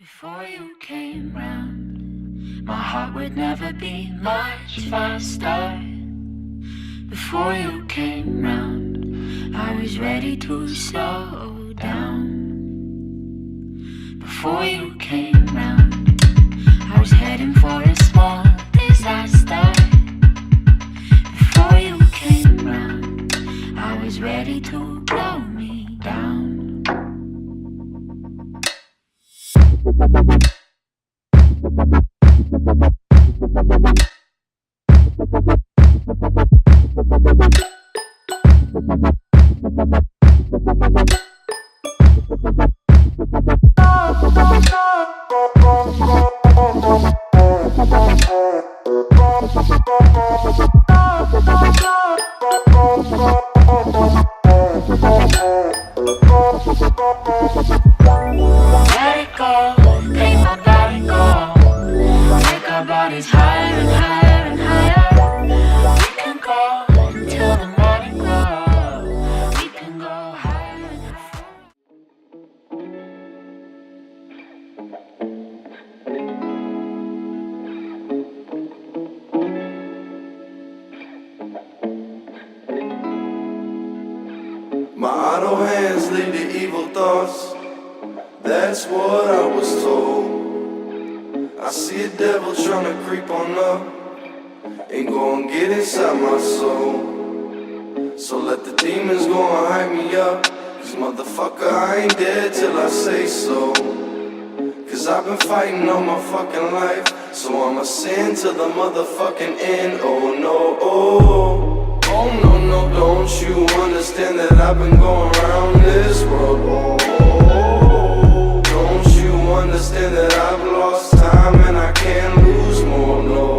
Before you came round, my heart would never beat much faster. Before you came round, I was ready to slow down. Before you came round, I was heading for a small disaster. Before you came round, I was ready to blow me down. Let it go, make my body go. Take our bodies higher and higher and higher. We can go until the morning glow. We can go higher and higher. My idle hands lead to evil thoughts. That's what I was told. I see a devil trying to creep on up and go and get inside my soul. So let the demons go and hype me up, 'cause motherfucker, I ain't dead till I say so. 'Cause I've been fighting all my fucking life, so I'ma sin to the motherfucking end. Oh no, oh, oh no, no, don't you understand that I've been going around this world? Oh, don't you understand that I've lost time and I can't lose more? No,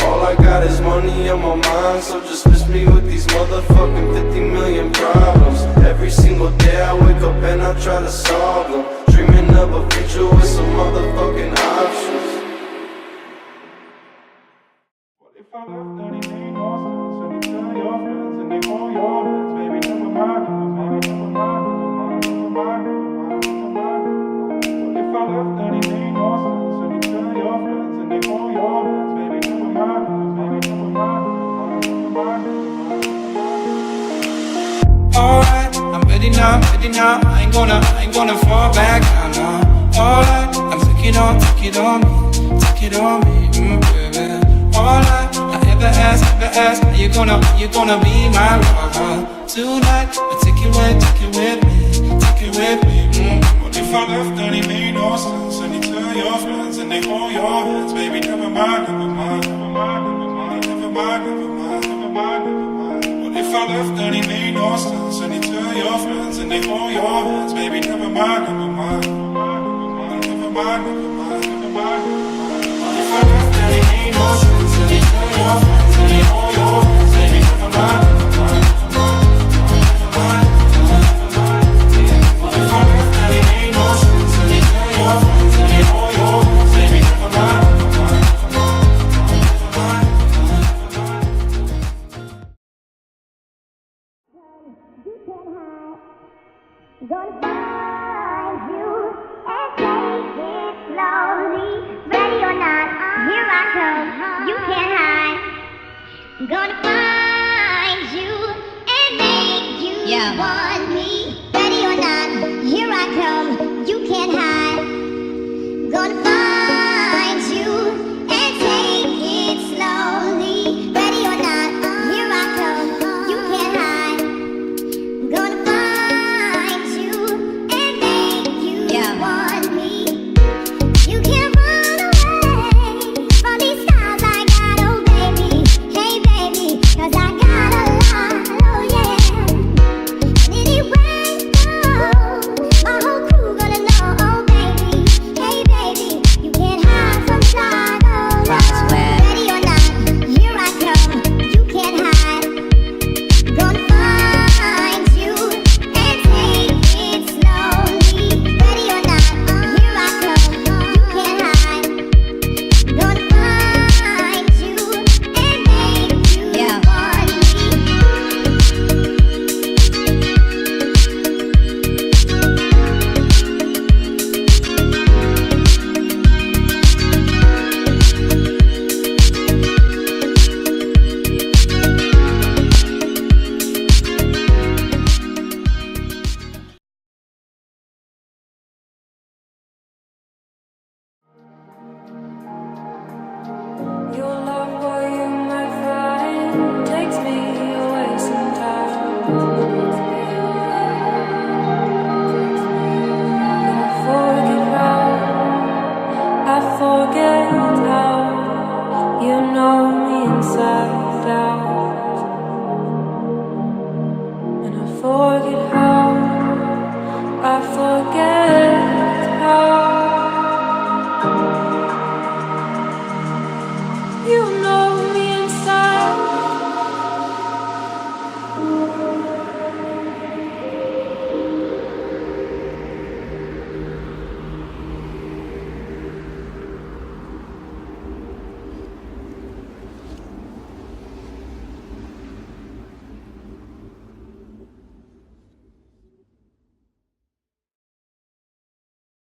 all I got is money on my mind, so just miss me with these motherfucking 50 million problems. Every single day I wake up and I try to solve them, dreaming of a future with some motherfucking options. What if I left and it made no sense? And you tell your friends and they call your friends, baby, never mind, never mind, never mind, never mind, never mind, never mind. What if I left and it made no sense? And you tell your friends and they call your friends, baby, never mind, never mind, never mind, never mind. Alright, I'm ready now, I ain't gonna fall back now, no. Alright, I'm take it on me, baby. Alright, I ever ask, are you gonna be my lover tonight? I take it with me. What if I left and it made no sense? And you tell your friends and they hold your hands, baby, never mind, never mind, never mind, never mind, never mind, never mind, never mind, never mind. What if I left and it made no sense? And you tell your friends and they hold your hands, baby, never mind, never mind, never mind, never mind, never mind, never mind. What if I left and it made no sense? And you tell your friends and they hold your hands, baby, never mind, never mind, never mind, never mind, never mind. What if I left and it made no sense? And you tell your friends and they hold your hands, baby, never mind, never mind, never mind, never mind. Gonna find you and take it slowly. Ready or not, here I come. You can't hide. Gonna find you and make you want me.